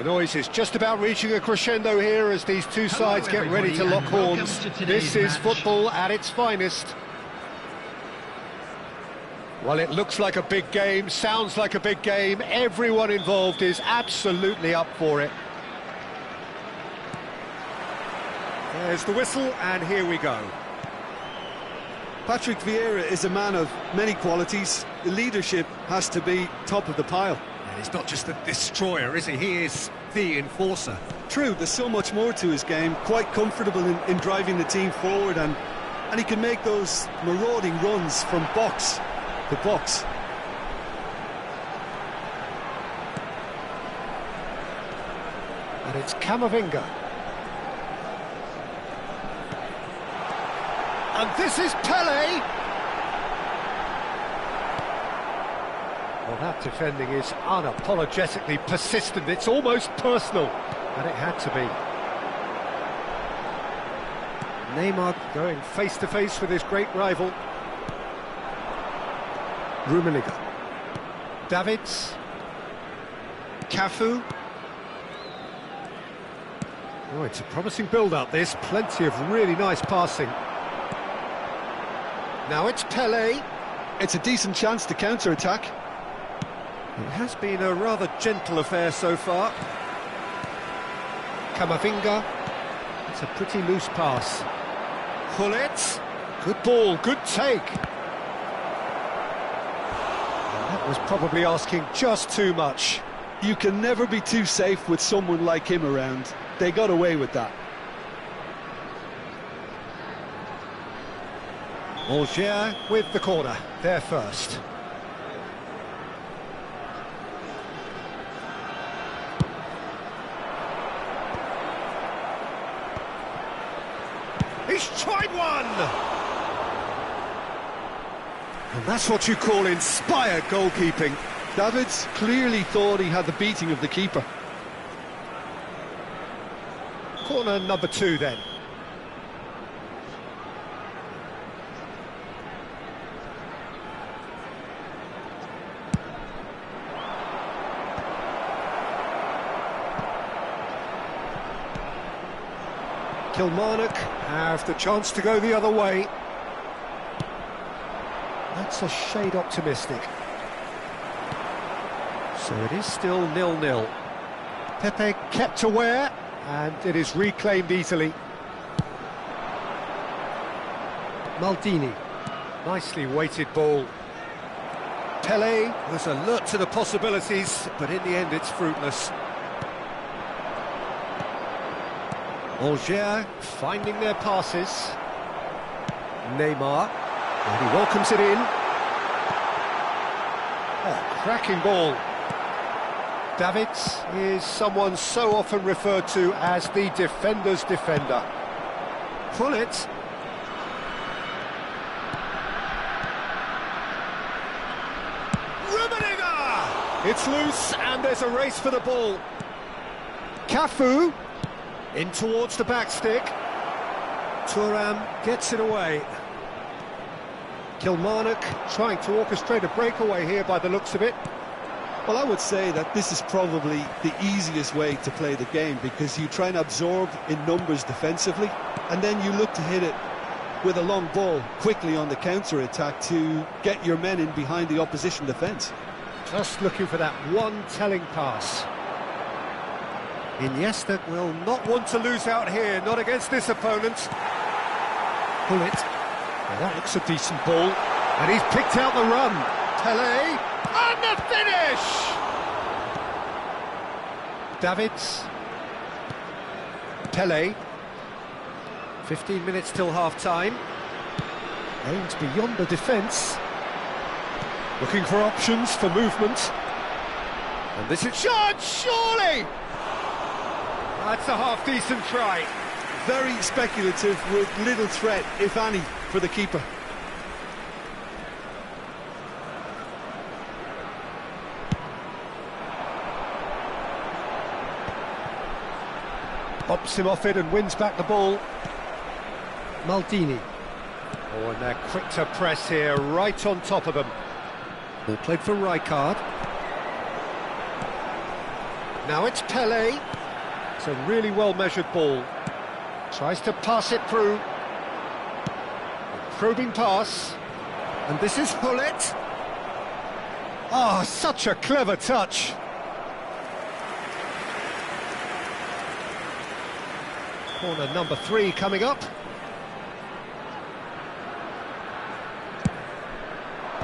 The noise is just about reaching a crescendo here as these two sides get ready to lock horns. This is football at its finest. Well, it looks like a big game, sounds like a big game. Everyone involved is absolutely up for it. There's the whistle, and here we go. Patrick Vieira is a man of many qualities. The leadership has to be top of the pile. And he's not just the destroyer, is he? He is the enforcer. True, there's so much more to his game. Quite comfortable in driving the team forward, and he can make those marauding runs from box to box. And it's Camavinga. And this is Pele. Well, that defending is unapologetically persistent. It's almost personal, and it had to be. Neymar going face-to-face with his great rival. Rummenigge. Davids. Cafu. Oh, it's a promising build-up, this. Plenty of really nice passing. Now it's Pele. It's a decent chance to counter-attack. It has been a rather gentle affair so far. Camavinga. It's a pretty loose pass. Gullit. Good ball, good take. And that was probably asking just too much. You can never be too safe with someone like him around. They got away with that. Algier with the corner, there first. He's tried one! And that's what you call inspired goalkeeping. Davids clearly thought he had the beating of the keeper. Corner number 2 then. Kilmarnock have the chance to go the other way. That's a shade optimistic. So it is still 0-0. Pepe kept aware, and it is reclaimed easily. Maldini, nicely weighted ball. Pele was alert to the possibilities, but in the end it's fruitless. Algier finding their passes. Neymar, and he welcomes it in. Oh, cracking ball. Davids is someone so often referred to as the defender's defender. Gullit. Rummenigge! It's loose, and there's a race for the ball. Cafu. In towards the back stick. Thuram gets it away. Kilmarnock trying to orchestrate a breakaway here by the looks of it. Well, I would say that this is probably the easiest way to play the game, because you try and absorb in numbers defensively, and then you look to hit it with a long ball quickly on the counter-attack to get your men in behind the opposition defence. Just looking for that one telling pass. Iniesta will not want to lose out here, not against this opponent. Gullit. Well, that looks a decent ball, and he's picked out the run. Pele, and the finish! Davids. Pele. 15 minutes till half-time. Aims beyond the defence. Looking for options for movement. And this is shot, surely! That's a half-decent try. Very speculative, with little threat, if any, for the keeper. Bops him off it and wins back the ball. Maldini. Oh, and they're quick to press here, right on top of them. Ball played for Rijkaard. Now it's Pele. It's a really well-measured ball. Tries to pass it through. Probing pass. And this is Hullet. Ah, such a clever touch. Corner number 3 coming up.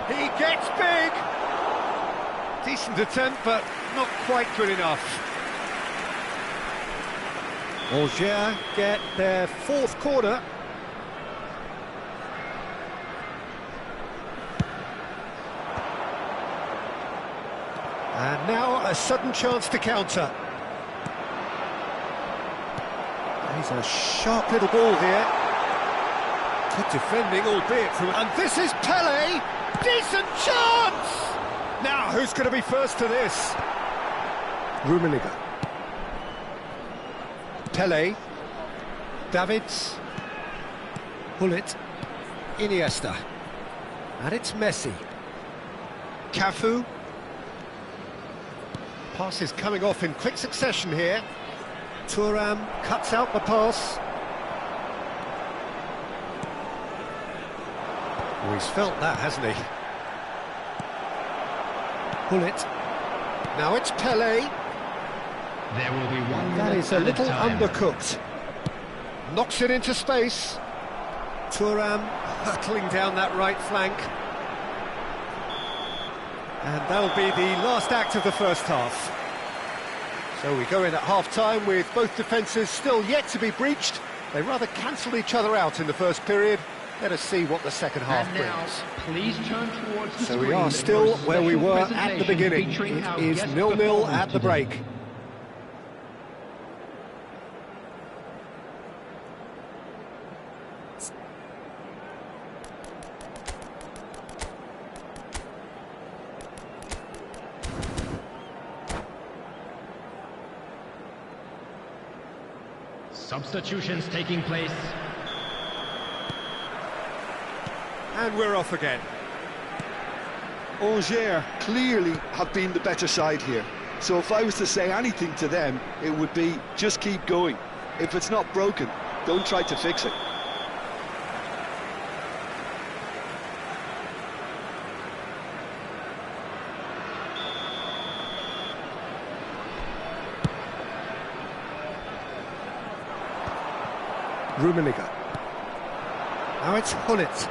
He gets big! Decent attempt, but not quite good enough. Angers get their 4th corner. And now a sudden chance to counter. He's a sharp little ball here. Good defending, albeit from... And this is Pele! Decent chance! Now, who's going to be first to this? Rummenigge. Pele. Davids. Hullet. Iniesta. And it's Messi. Cafu. Pass is coming off in quick succession here. Thuram cuts out the pass. Oh, he's felt that, hasn't he? Hullet. Now it's Pele. There will be 1 That minute is a little time. undercooked. Knocks it into space. Thuram hurtling down that right flank. And that'll be the last act of the first half. So we go in at half-time with both defences still yet to be breached. They rather cancelled each other out in the first period. Let us see what the second half And now, brings. please turn towards the So we screen are still for a where we special were at the presentation beginning. featuring our It is guest 0-0 performers at the today. break. Substitutions taking place. And we're off again. Angers clearly have been the better side here. So if I was to say anything to them, it would be just keep going. If it's not broken, don't try to fix it. Rummenigge. Now it's Hullet.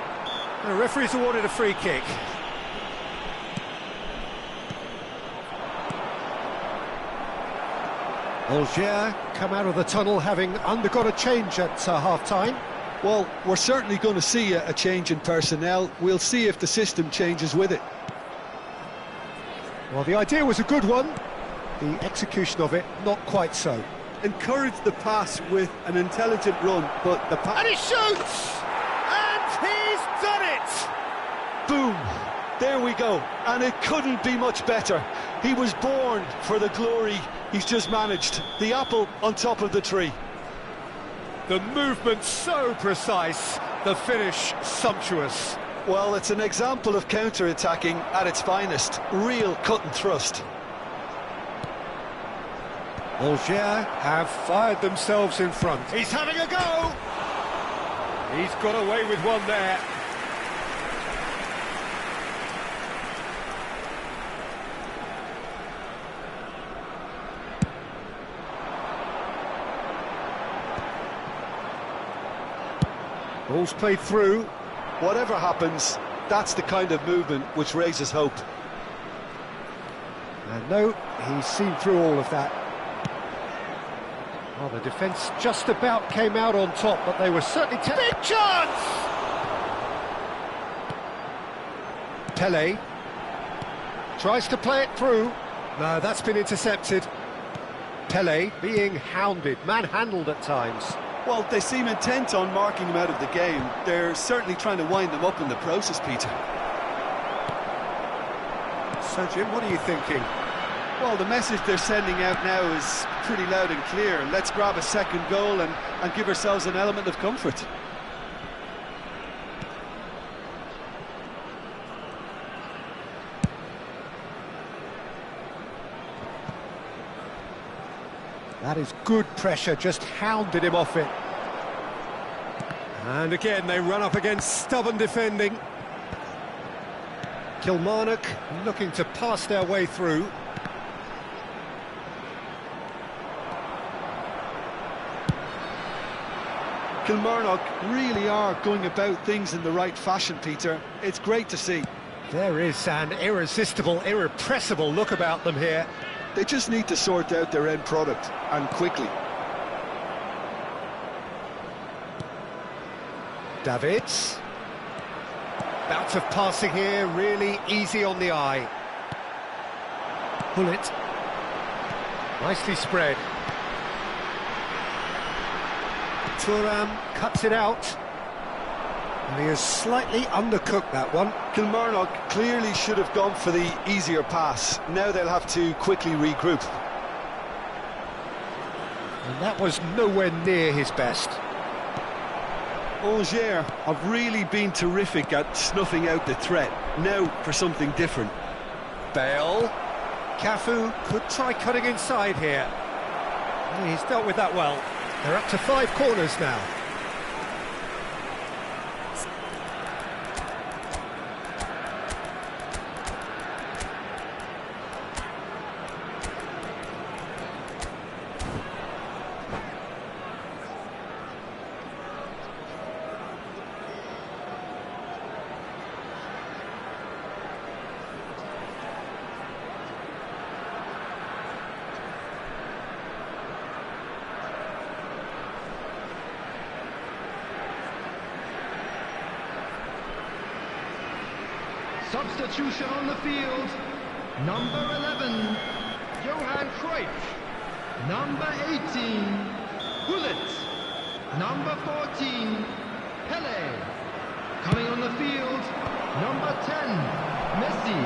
The referee's awarded a free kick. Angers come out of the tunnel having undergone a change at half-time. Well, we're certainly going to see a change in personnel. We'll see if the system changes with it. Well, the idea was a good one. The execution of it, not quite so. Encourage the pass with an intelligent run, but the pass... And he shoots! And he's done it! Boom! There we go. And it couldn't be much better. He was born for the glory he's just managed. The apple on top of the tree. The movement so precise, the finish sumptuous. Well, it's an example of counter-attacking at its finest. Real cut and thrust. Angers have fired themselves in front. He's having a go! He's got away with one there. Ball's played through. Whatever happens, that's the kind of movement which raises hope. And no, he's seen through all of that. Well, the defence just about came out on top, but they were certainly... Big chance! Pele tries to play it through. No, that's been intercepted. Pele being hounded, manhandled at times. Well, they seem intent on marking him out of the game. They're certainly trying to wind them up in the process, Peter. So, Jim, what are you thinking? Well, the message they're sending out now is pretty loud and clear. Let's grab a second goal and give ourselves an element of comfort. That is good pressure, just hounded him off it. And again, they run up against stubborn defending. Kilmarnock looking to pass their way through. Kilmarnock really are going about things in the right fashion, Peter. It's great to see. There is an irresistible, irrepressible look about them here. They just need to sort out their end product, and quickly. Davids. Bout of passing here, really easy on the eye. Bullet. Nicely spread. Thuram cuts it out. And he has slightly undercooked that one. Kilmarnock clearly should have gone for the easier pass. Now they'll have to quickly regroup. And that was nowhere near his best. Angers have really been terrific at snuffing out the threat. Now for something different. Bale. Cafu could try cutting inside here. He's dealt with that well. They're up to 5 corners now. Substitution on the field. Number 11, Johan Cruyff. Number 18, Bullet. Number 14, Pele. Coming on the field, number 10, Messi.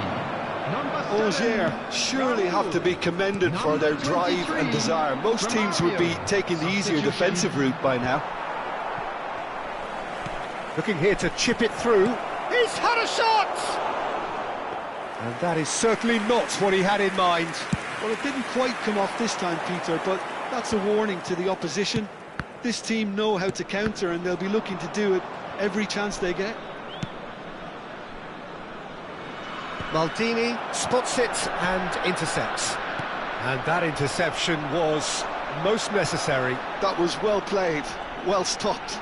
Number 7, Angers surely Raul. have to be commended for their drive and desire. Most teams would be taking the easier defensive route by now. Looking here to chip it through. He's had a shot! And that is certainly not what he had in mind. Well, it didn't quite come off this time, Peter, but that's a warning to the opposition. This team know how to counter, and they'll be looking to do it every chance they get. Maldini spots it and intercepts. And that interception was most necessary. That was well played, well stopped.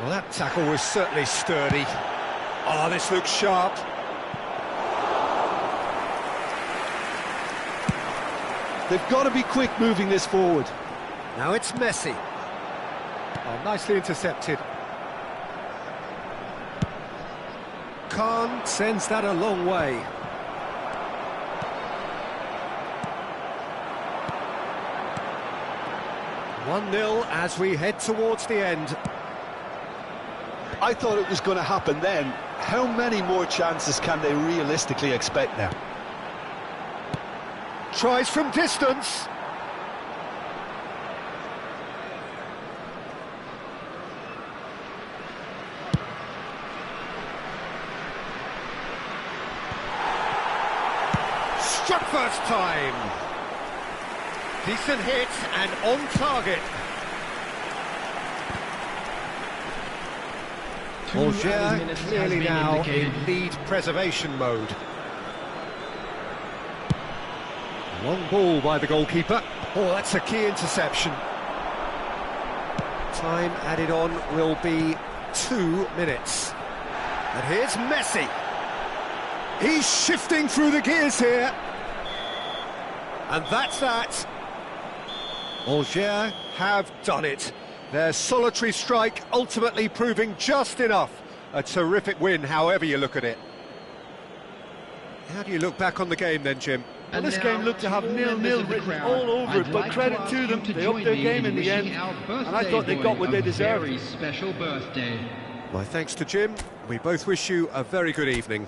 Well, that tackle was certainly sturdy. Oh, this looks sharp. They've got to be quick moving this forward. Now it's Messi. Oh, nicely intercepted. Khan sends that a long way. One 0 as we head towards the end. I thought it was going to happen then. How many more chances can they realistically expect now? Tries from distance. Struck first time. Decent hit and on target. Angers clearly now in lead preservation mode. Long ball by the goalkeeper. Oh, that's a key interception. Time added on will be 2 minutes. And here's Messi. He's shifting through the gears here. And that's that. Angers have done it. Their solitary strike ultimately proving just enough. A terrific win, however you look at it. How do you look back on the game then, Jim? Well, this game looked to have 0-0 written all over it, but credit to them, they upped their game in the end, and I thought they got what they deserved. Special birthday. My thanks to Jim. We both wish you a very good evening.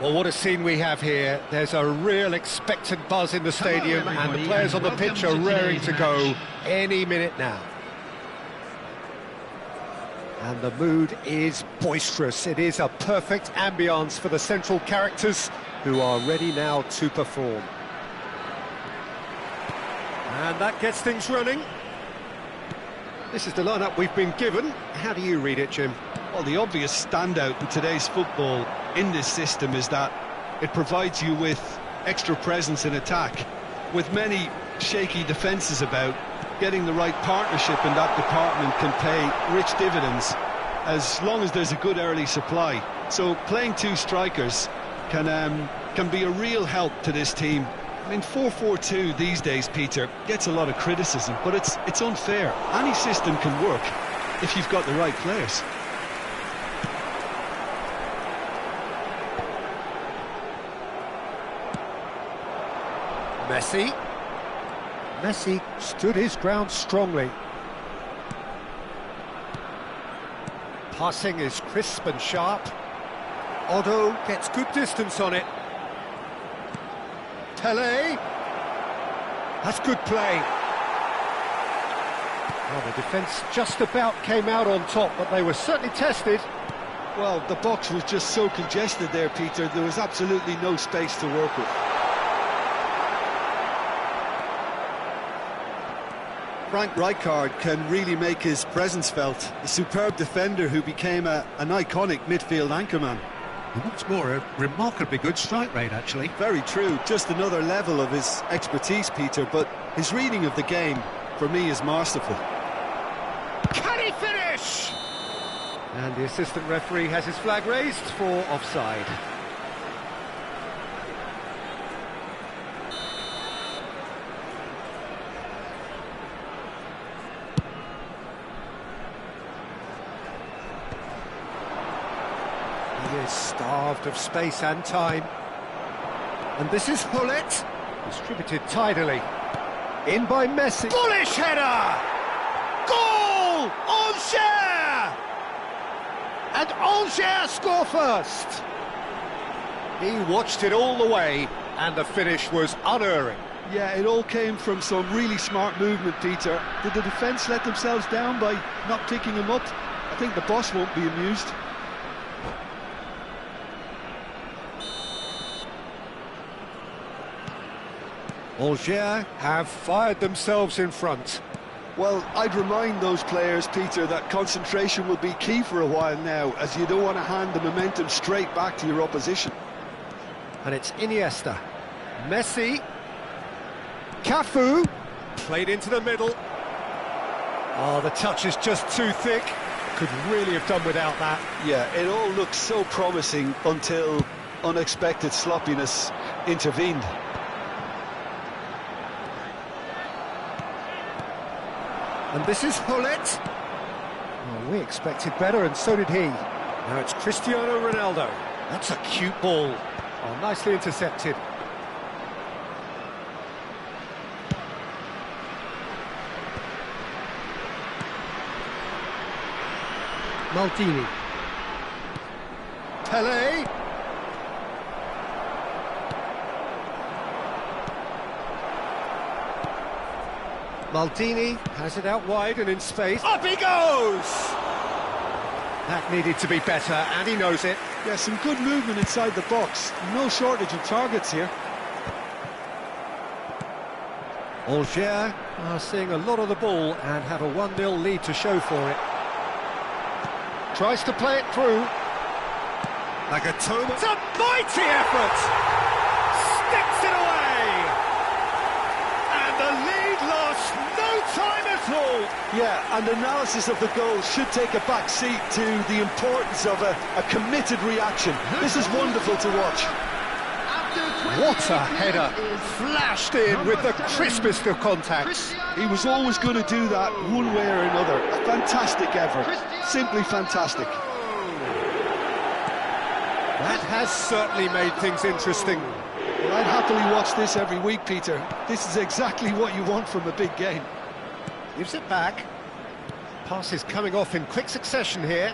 Well, what a scene we have here. There's a real expectant buzz in the stadium, and the players on the pitch are raring to go any minute now. And the mood is boisterous. It is a perfect ambience for the central characters who are ready now to perform. And that gets things running. This is the lineup we've been given. How do you read it, Jim? Well, the obvious standout in today's football in this system is that it provides you with extra presence in attack. With many shaky defences about, getting the right partnership in that department can pay rich dividends as long as there's a good early supply. So playing two strikers can be a real help to this team. I mean, 4-4-2 these days, Peter, gets a lot of criticism, but it's unfair. Any system can work if you've got the right players. Messi stood his ground strongly. Passing is crisp and sharp. Otto gets good distance on it. Pele. That's good play. Well, the defence just about came out on top, but they were certainly tested. Well, the box was just so congested there, Peter. There was absolutely no space to work with. Frank Rijkaard can really make his presence felt. A superb defender who became an iconic midfield anchorman. And what's more, a remarkably good strike rate, actually. Very true. Just another level of his expertise, Peter, but his reading of the game, for me, is masterful. Can he finish? And the assistant referee has his flag raised for offside. He is starved of space and time. And this is Hullet, distributed tidily. In by Messi. Bullish header! Goal! Angers! And Angers score first. He watched it all the way, and the finish was unerring. Yeah, it all came from some really smart movement, Peter. Did the defence let themselves down by not picking him up? I think the boss won't be amused. Angers have fired themselves in front. Well, I'd remind those players, Peter, that concentration will be key for a while now, as you don't want to hand the momentum straight back to your opposition. And it's Iniesta. Messi. Cafu. Played into the middle. Oh, the touch is just too thick. Could really have done without that. Yeah, it all looked so promising until unexpected sloppiness intervened. And this is Hullet. Oh, we expected better, and so did he. Now it's Cristiano Ronaldo. That's a cute ball. Oh, nicely intercepted. Maldini. Pele. Maldini has it out wide and in space. Up he goes! That needed to be better, and he knows it. Yeah, some good movement inside the box. No shortage of targets here. Angers are seeing a lot of the ball and have a 1-0 lead to show for it. Tries to play it through. Jogatina. It's a mighty effort! Sticks it away! And the lead lost no time at all! Yeah, and analysis of the goal should take a back seat to the importance of a committed reaction. This is wonderful to watch. What a header! Flashed in with the crispest of contacts. He was always going to do that one way or another. A fantastic effort. Simply fantastic. That has certainly made things interesting. Well, I'd happily watch this every week, Peter. This is exactly what you want from a big game. Gives it back. Passes coming off in quick succession here.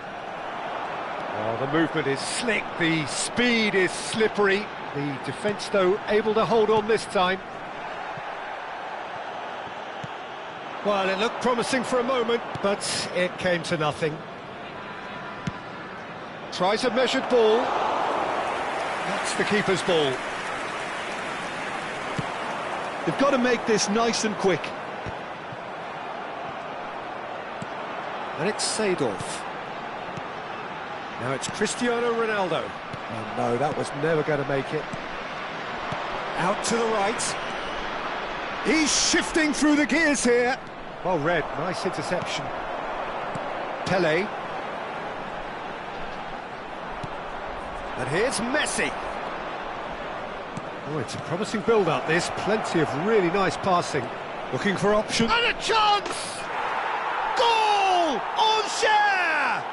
Oh, the movement is slick, the speed is slippery. The defence, though, able to hold on this time. Well, it looked promising for a moment, but it came to nothing. Tries a measured ball. That's the keeper's ball. They've got to make this nice and quick. And it's Seedorf. Now it's Cristiano Ronaldo. Oh no, that was never going to make it. Out to the right. He's shifting through the gears here. Well read, nice interception. Pele. And here's Messi. Oh, it's a promising build-up, this. Plenty of really nice passing. Looking for options. And a chance! Goal! Angers!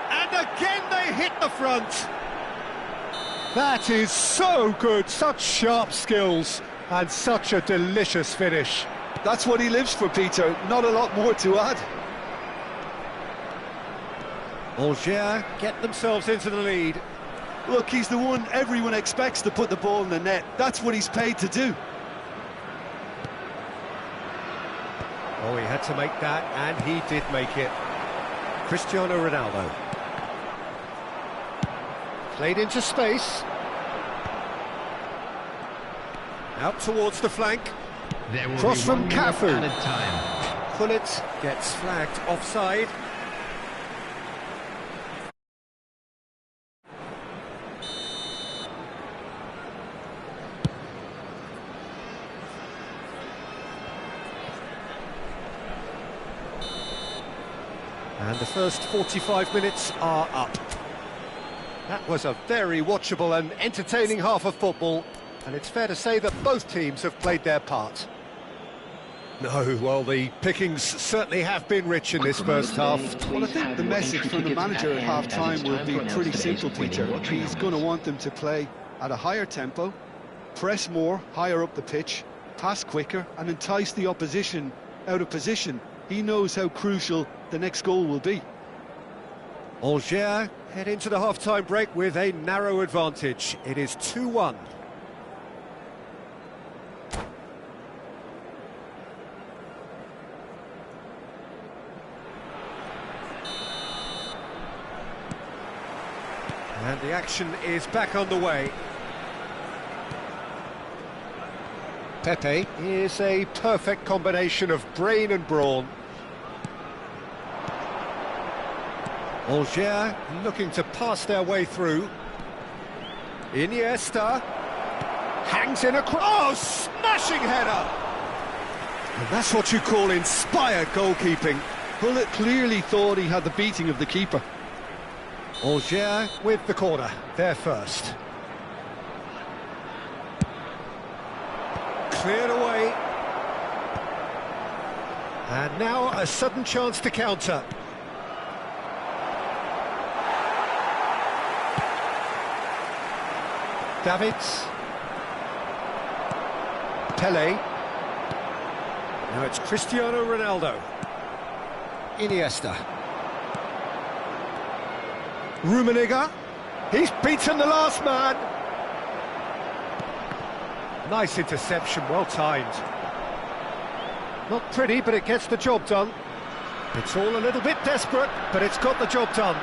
And again they hit the front. That is so good. Such sharp skills and such a delicious finish. That's what he lives for, Peter. Not a lot more to add. Angers get themselves into the lead. Look, he's the one everyone expects to put the ball in the net. That's what he's paid to do. Oh, he had to make that, and he did make it. Cristiano Ronaldo. Played into space. Out towards the flank. Cross from Cafu. Gullit gets flagged offside. And the first 45 minutes are up. That was a very watchable and entertaining half of football, and it's fair to say that both teams have played their part. No, well, the pickings certainly have been rich in this first half. Well, I think the message from the manager at half-time will be pretty simple, Peter. He's going to want them to play at a higher tempo, press more, higher up the pitch, pass quicker, and entice the opposition out of position. He knows how crucial the next goal will be. Angers head into the half-time break with a narrow advantage. It is 2-1. And the action is back on the way. Pepe is a perfect combination of brain and brawn. Angers looking to pass their way through. Iniesta hangs in a cross, smashing header. And that's what you call inspired goalkeeping. Gullit clearly thought he had the beating of the keeper. Angers with the corner, there first. Cleared away. And now a sudden chance to counter. Davids. Pele. Now it's Cristiano Ronaldo. Iniesta. Rummenigge. He's beaten the last man. Nice interception, well timed. Not pretty, but it gets the job done. It's all a little bit desperate, but it's got the job done.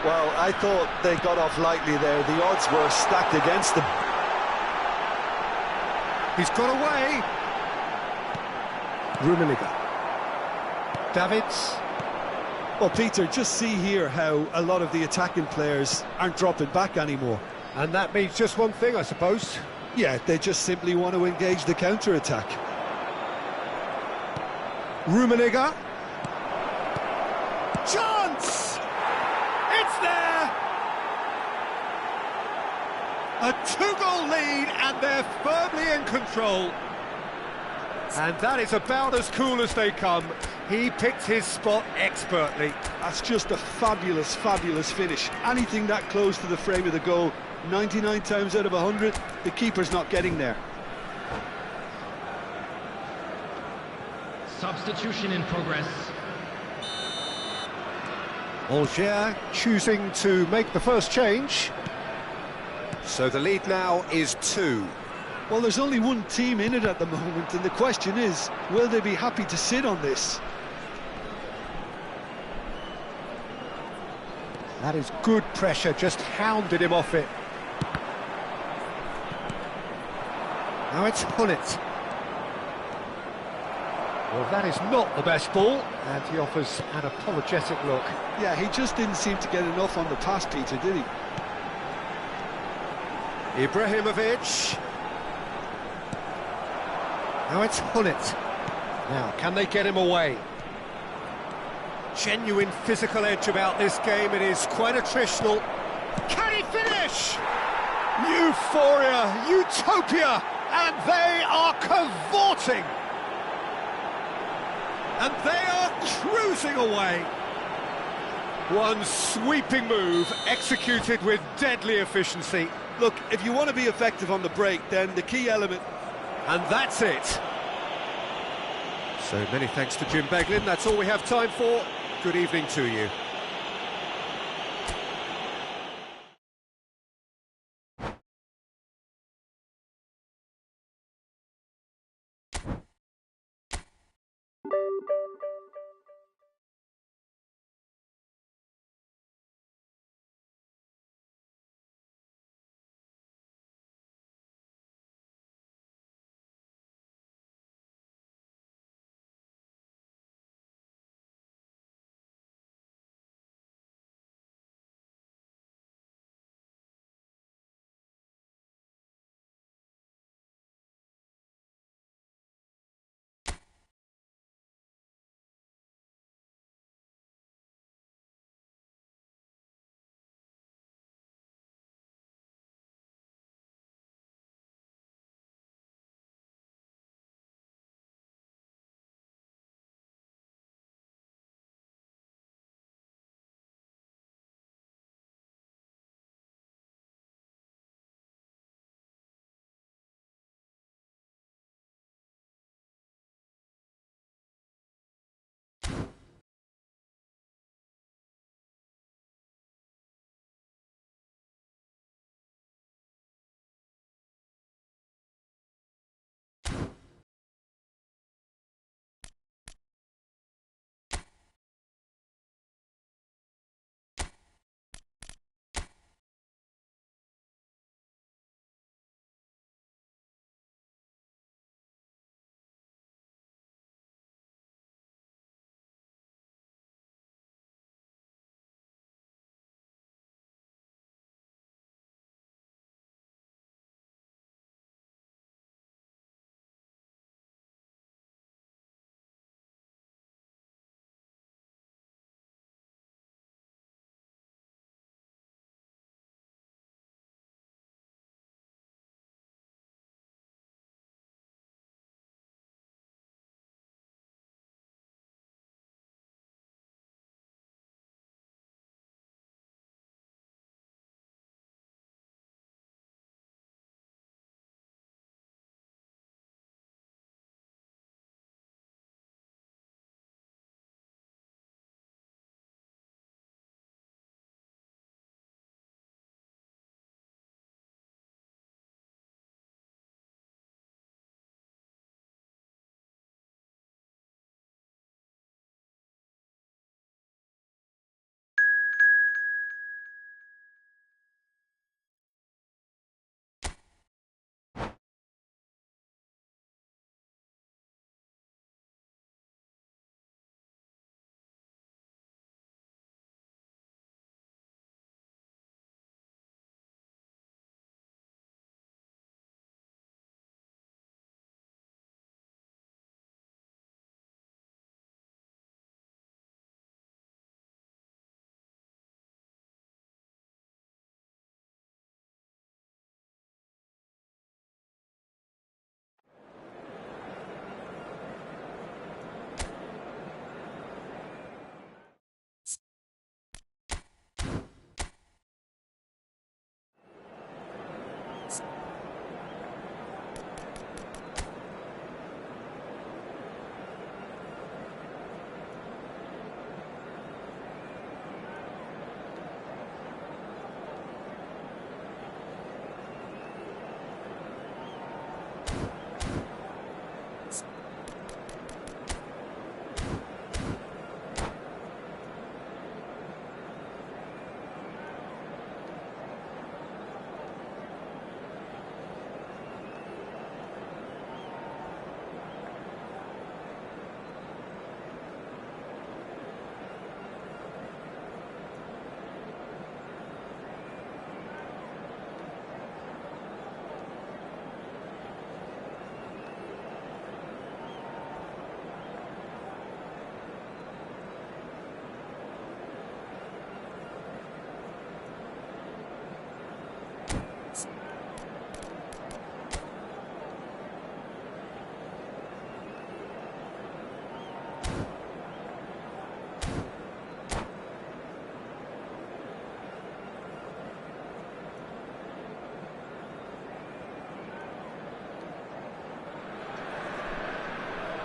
Well, I thought they got off lightly there. The odds were stacked against them. He's got away. Rummenigge. Davids. Well, Peter, just see here how a lot of the attacking players aren't dropping back anymore. And that means just one thing, I suppose. Yeah, they just simply want to engage the counter-attack. Rummenigge. Chance! It's there! A two-goal lead, and they're firmly in control. And that is about as cool as they come. He picked his spot expertly. That's just a fabulous, fabulous finish. Anything that close to the frame of the goal, 99 times out of 100, the keeper's not getting there. Substitution in progress. Algier choosing to make the first change. So the lead now is 2. Well, there's only one team in it at the moment, and the question is, will they be happy to sit on this? That is good pressure, just hounded him off it. Now it's Hullet. Well, that is not the best ball, and he offers an apologetic look. Yeah, he just didn't seem to get enough on the pass, Peter, did he? Ibrahimovic. Now it's Hullet. Now, can they get him away? Genuine physical edge about this game. It is quite attritional. Can he finish? Euphoria, utopia, and they are cavorting. And they are cruising away. One sweeping move executed with deadly efficiency. Look, if you want to be effective on the break, then the key element... And that's it. So many thanks to Jim Beglin. That's all we have time for. Good evening to you.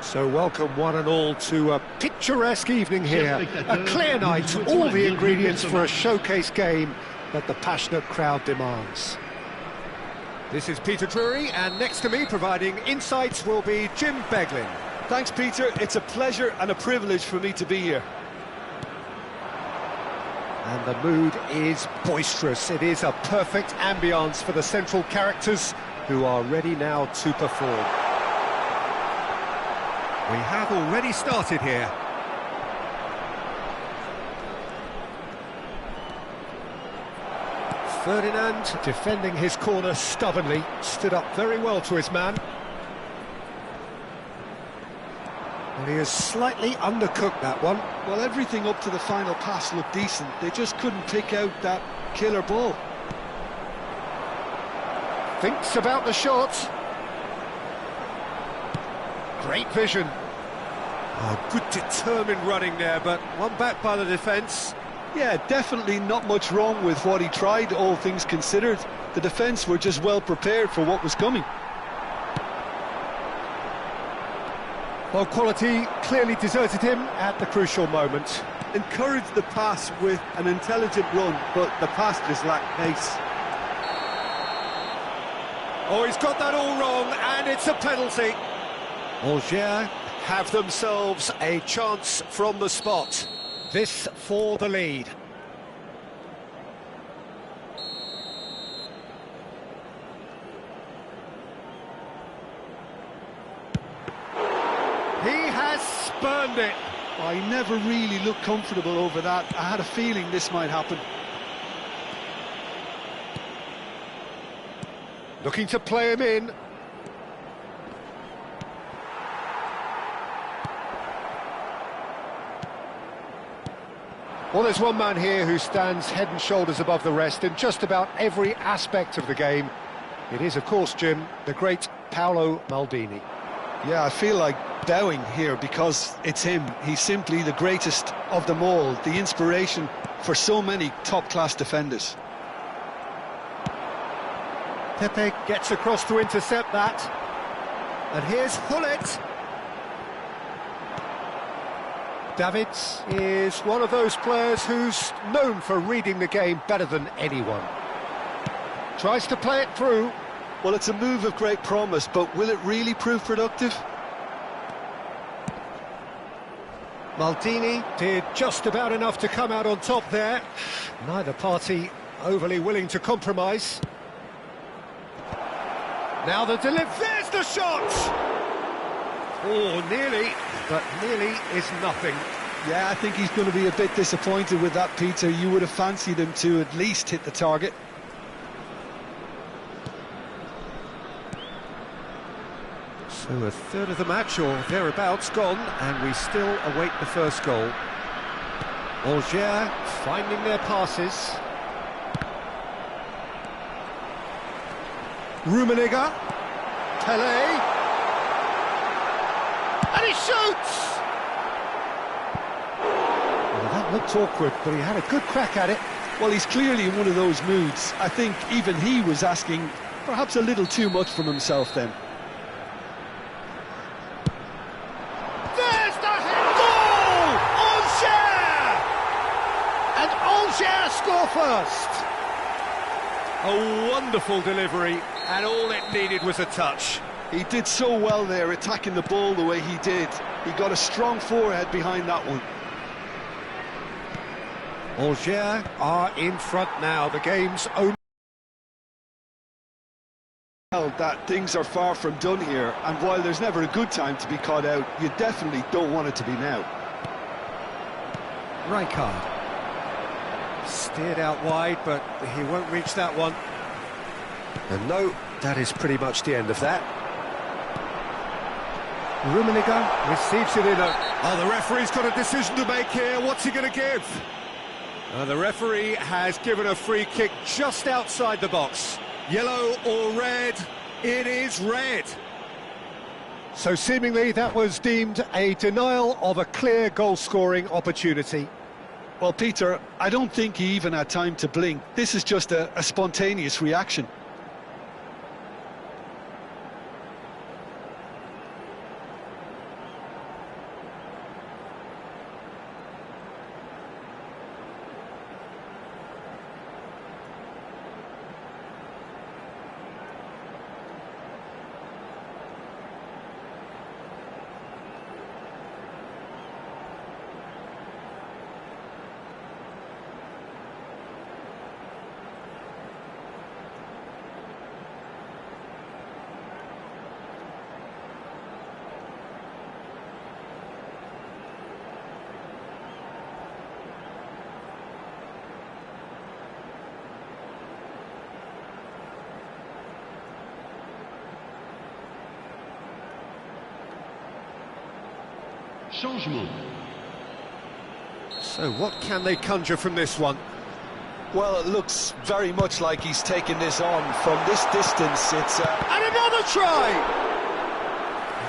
So welcome one and all to a picturesque evening here. A clear night, all the ingredients for a showcase game that the passionate crowd demands. This is Peter Drury, and next to me providing insights will be Jim Beglin. Thanks, Peter. It's a pleasure and a privilege for me to be here. And the mood is boisterous. It is a perfect ambience for the central characters who are ready now to perform. We have already started here. Ferdinand, defending his corner stubbornly, stood up very well to his man. Well, he has slightly undercooked that one. Well, everything up to the final pass looked decent. They just couldn't pick out that killer ball. Thinks about the shot. Great vision. Oh, good determined running there, but one back by the defence. Yeah, definitely not much wrong with what he tried, all things considered. The defence were just well prepared for what was coming. Well, quality clearly deserted him at the crucial moment. Encouraged the pass with an intelligent run, but the pass just lacked pace. Oh, he's got that all wrong, and it's a penalty. Angers have themselves a chance from the spot. This for the lead. He has spurned it. I never really looked comfortable over that. I had a feeling this might happen. Looking to play him in. Well, there's one man here who stands head and shoulders above the rest in just about every aspect of the game. It is, of course, Jim, the great Paolo Maldini. Yeah, I feel like bowing here because it's him. He's simply the greatest of them all, the inspiration for so many top-class defenders. Pepe gets across to intercept that. And here's Hullet. Davids is one of those players who's known for reading the game better than anyone. Tries to play it through. Well, it's a move of great promise, but will it really prove productive? Maldini did just about enough to come out on top there. Neither party overly willing to compromise. Now the delivery, there's the shot! Oh, nearly, but nearly is nothing. Yeah, I think he's going to be a bit disappointed with that, Peter. You would have fancied him to at least hit the target. So a third of the match, or thereabouts, gone, and we still await the first goal. Angers finding their passes. Rummenigge. Pelé. And he shoots! Well, that looked awkward, but he had a good crack at it. Well, he's clearly in one of those moods. I think even he was asking perhaps a little too much from himself then. There's the hit! Goal! Angers! And Angers score first! A wonderful delivery, and all it needed was a touch. He did so well there, attacking the ball the way he did. He got a strong forehead behind that one. Angers are in front now, the game's own. That things are far from done here, and while there's never a good time to be caught out, you definitely don't want it to be now. Rijkaard. Steered out wide, but he won't reach that one. And no, that is pretty much the end of that. Rummenigge receives it in a... Oh, the referee's got a decision to make here. What's he going to give? The referee has given a free kick just outside the box. Yellow or red? It is red. So seemingly that was deemed a denial of a clear goal-scoring opportunity. Well, Peter, I don't think he even had time to blink. This is just a spontaneous reaction. Changement. So what can they conjure from this one? Well, it looks very much like he's taken this on. From this distance, it's... And another try!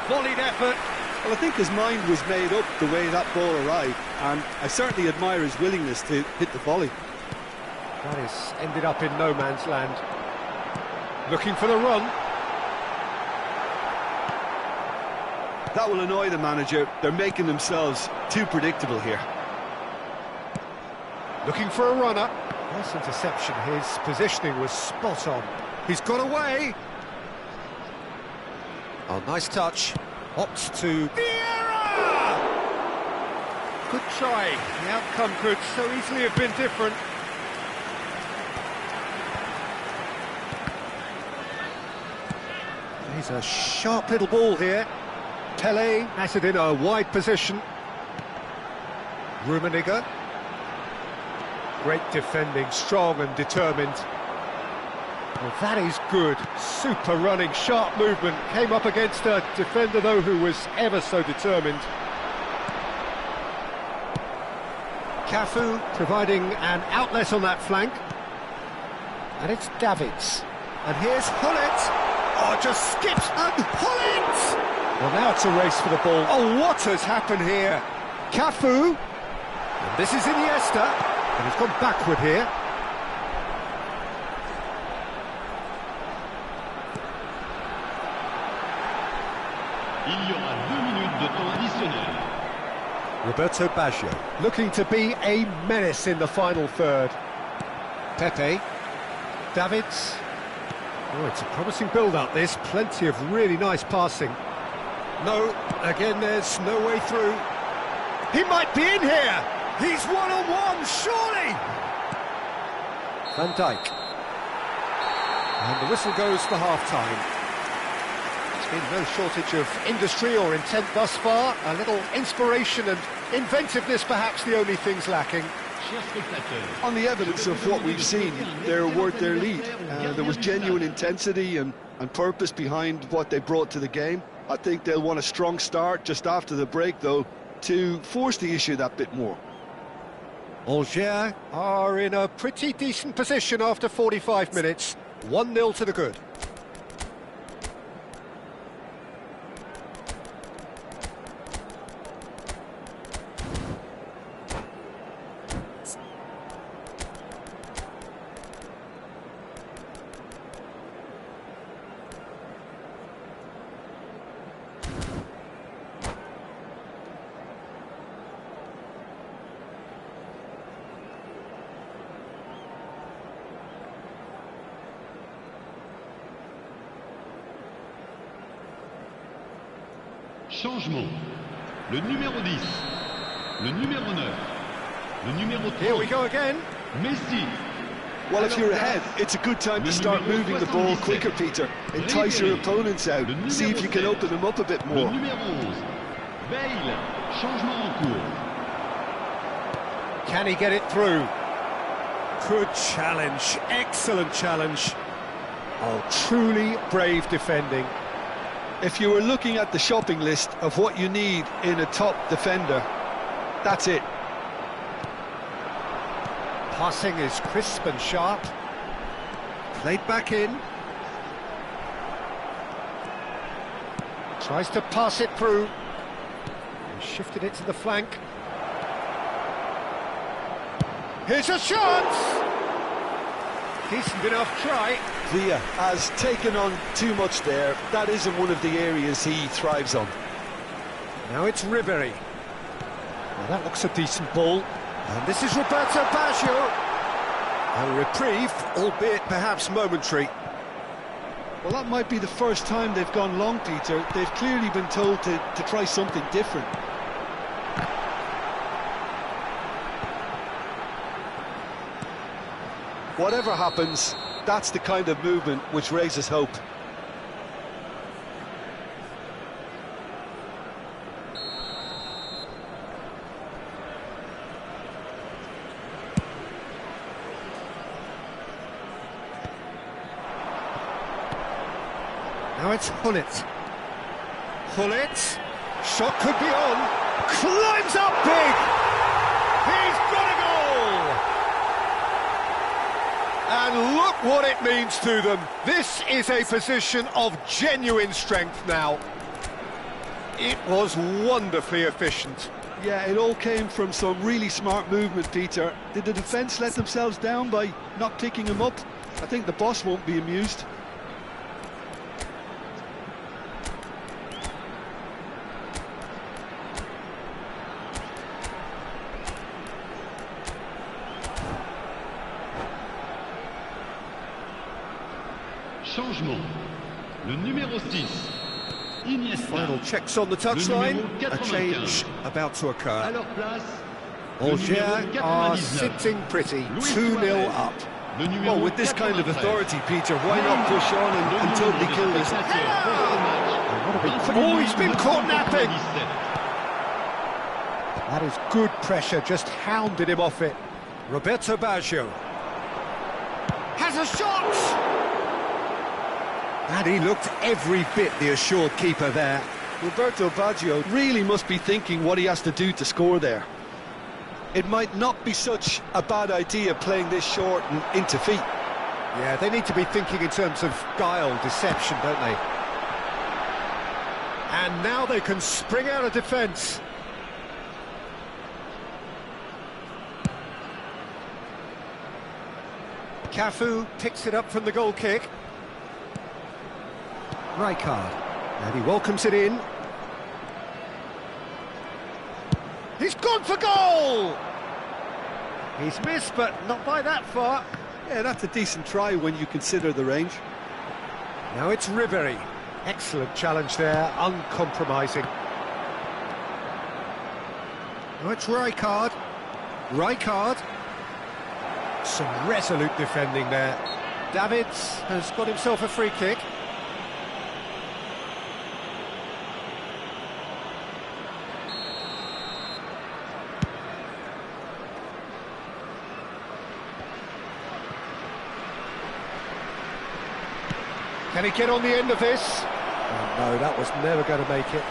Volleyed effort. Well, I think his mind was made up the way that ball arrived, and I certainly admire his willingness to hit the volley. That has ended up in no man's land. Looking for the run. That will annoy the manager. They're making themselves too predictable here. Looking for a runner. Nice interception. His positioning was spot on. He's got away. Oh, nice touch. Opts to Vieira! Good try. The outcome could so easily have been different. He's a sharp little ball here. Pele has it in a wide position. Rummenigge. Great defending, strong and determined. Well, that is good. Super running, sharp movement. Came up against a defender, though, who was ever so determined. Cafu providing an outlet on that flank. And it's Davids. And here's Hullet. Oh, just skips and Hullet! Well, now it's a race for the ball. Oh, what has happened here? Cafu. And this is Iniesta. And he's gone backward here. Il y aura 2 minutes de temps additionnel. Roberto Baggio looking to be a menace in the final third. Pepe. Davids. Oh, it's a promising build-up, this. Plenty of really nice passing. No, again, there's no way through. He might be in here! He's one-on-one, surely! Van Dijk. And the whistle goes for half-time. There's been no shortage of industry or intent thus far. A little inspiration and inventiveness, perhaps the only things lacking. On the evidence of what we've seen, they're worth their lead. There was genuine intensity and purpose behind what they brought to the game. I think they'll want a strong start just after the break, though, to force the issue that bit more. Angers are in a pretty decent position after 45 minutes. 1-0 to the good. Changement. Le numéro 10. Le numéro 9. Le numéro 3. Here we go again. Messi. Well, if you're ahead, it's a good time to start moving the ball quicker, Peter. Entice your opponents out. See if you can open them up a bit Le more. numéro 11. Bale. Changement en cours. Can he get it through? Good challenge. Excellent challenge. Oh, truly brave defending. If you were looking at the shopping list of what you need in a top defender, that's it. Passing is crisp and sharp. Played back in. Tries to pass it through. He shifted it to the flank. Here's a chance! Decent enough try. Villa has taken on too much there. That isn't one of the areas he thrives on. Now it's Ribéry. Well, that looks a decent ball. And this is Roberto Baggio. A reprieve, albeit perhaps momentary. Well, that might be the first time they've gone long, Peter. They've clearly been told to try something different. Whatever happens, that's the kind of movement which raises hope. Now it's Hullet. Hullet. Shot could be on. Climbs up big. He's got a goal. And look what it means to them. This is a position of genuine strength now. It was wonderfully efficient. Yeah, it all came from some really smart movement, Peter. Did the defence let themselves down by not picking him up? I think the boss won't be amused. Changement. Le numéro 6. Iniesta. Final checks on the touchline. A change about to occur. À leur place, Algiers are sitting pretty, 2-0 up. le numéro Well, with this kind of 93. authority, Peter, why not push on and totally kill this? Oh, he's been caught napping. That is good pressure, just hounded him off it. Roberto Baggio has a shot! And he looked every bit the assured keeper there. Roberto Baggio really must be thinking what he has to do to score there. It might not be such a bad idea playing this short and into feet. Yeah, they need to be thinking in terms of guile, deception, don't they? And now they can spring out of defence. Cafu picks it up from the goal kick. Rijkaard, and he welcomes it in. He's gone for goal! He's missed, but not by that far. Yeah, that's a decent try when you consider the range. Now it's Ribéry. Excellent challenge there, uncompromising. Now it's Rijkaard. Rijkaard. Some resolute defending there. Davids has got himself a free kick. Can he get on the end of this? Oh, no, that was never going to make it.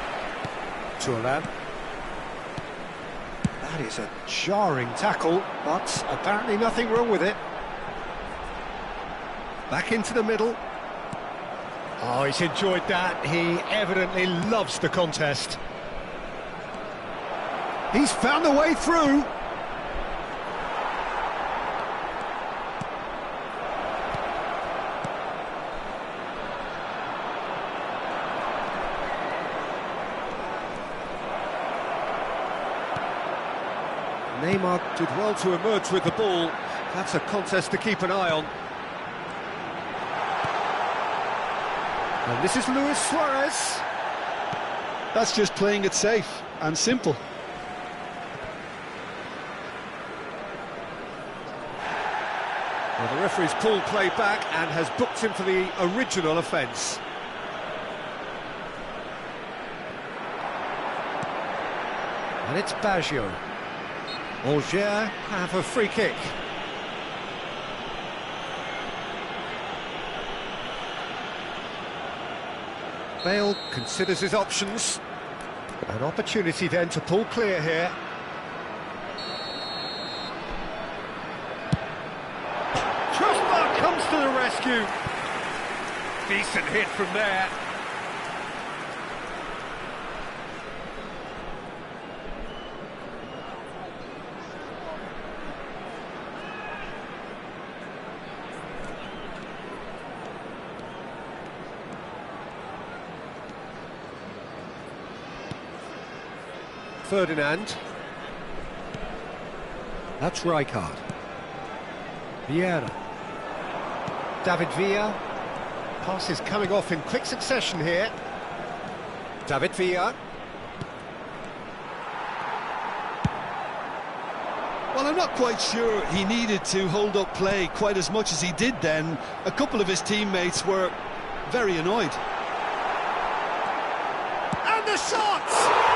Tourlan. That is a jarring tackle, but apparently nothing wrong with it. Back into the middle. Oh, he's enjoyed that. He evidently loves the contest. He's found a way through. Neymar did well to emerge with the ball. That's a contest to keep an eye on. And this is Luis Suarez. That's just playing it safe and simple. Well, the referee's pulled play back and has booked him for the original offence. And it's Baggio. Algiers have a free kick. Bale considers his options. An opportunity then to pull clear here. Trustmark comes to the rescue. Decent hit from there. Ferdinand. That's Rijkaard. Vieira. David Villa. Passes coming off in quick succession here. David Villa. Well, I'm not quite sure he needed to hold up play quite as much as he did then. A couple of his teammates were very annoyed. And the shot!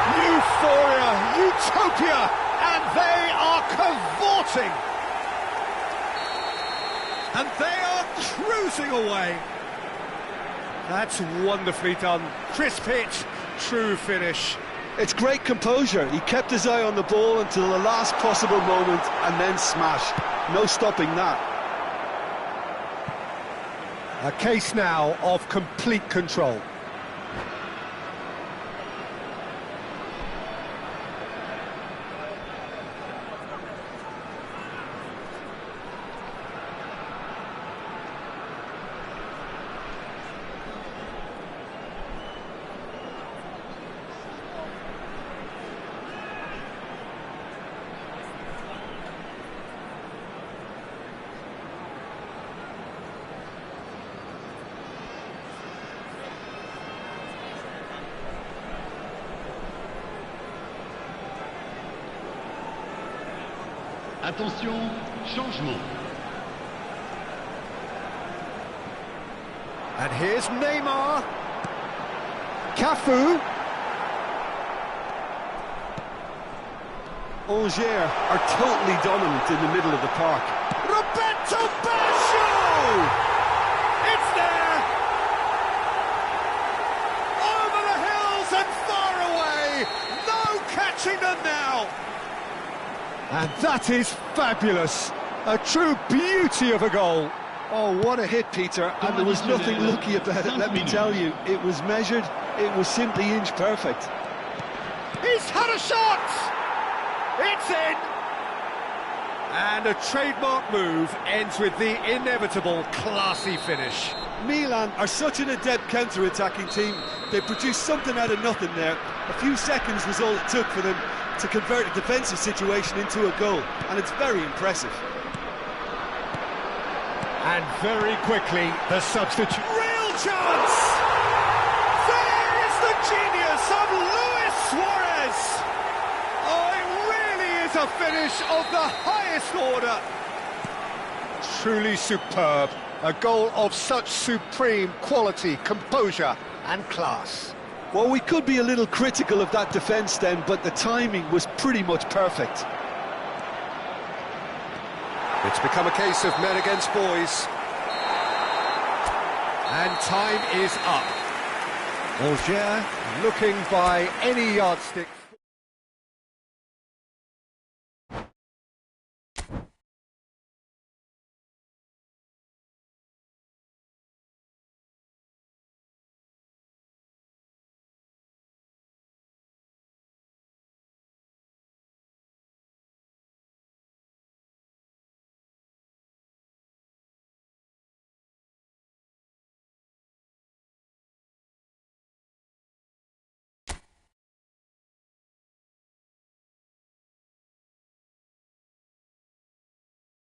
Euphoria, utopia, and they are cavorting. And they are cruising away. That's wonderfully done. Crisp hit, true finish. It's great composure. He kept his eye on the ball until the last possible moment and then smashed. No stopping that. A case now of complete control. Attention, changement. And here's Neymar. Cafu. Angers are totally dominant in the middle of the park. Roberto Baggio! It's there! Over the hills and far away! No catching them now! And that is fabulous! A true beauty of a goal. Oh, what a hit, Peter. And there was nothing lucky about it, let me tell you. It was measured, it was simply inch perfect. He's had a shot! It's in! And a trademark move ends with the inevitable classy finish. Milan are such an adept counter-attacking team. They produced something out of nothing there. A few seconds was all it took for them to convert a defensive situation into a goal, and it's very impressive. And very quickly, the substitute. Real chance! There is the genius of Luis Suarez! Oh, it really is a finish of the highest order. Truly superb. A goal of such supreme quality, composure and class. Well, we could be a little critical of that defence then, but the timing was pretty much perfect. It's become a case of men against boys. And time is up. Angers looking by any yardstick.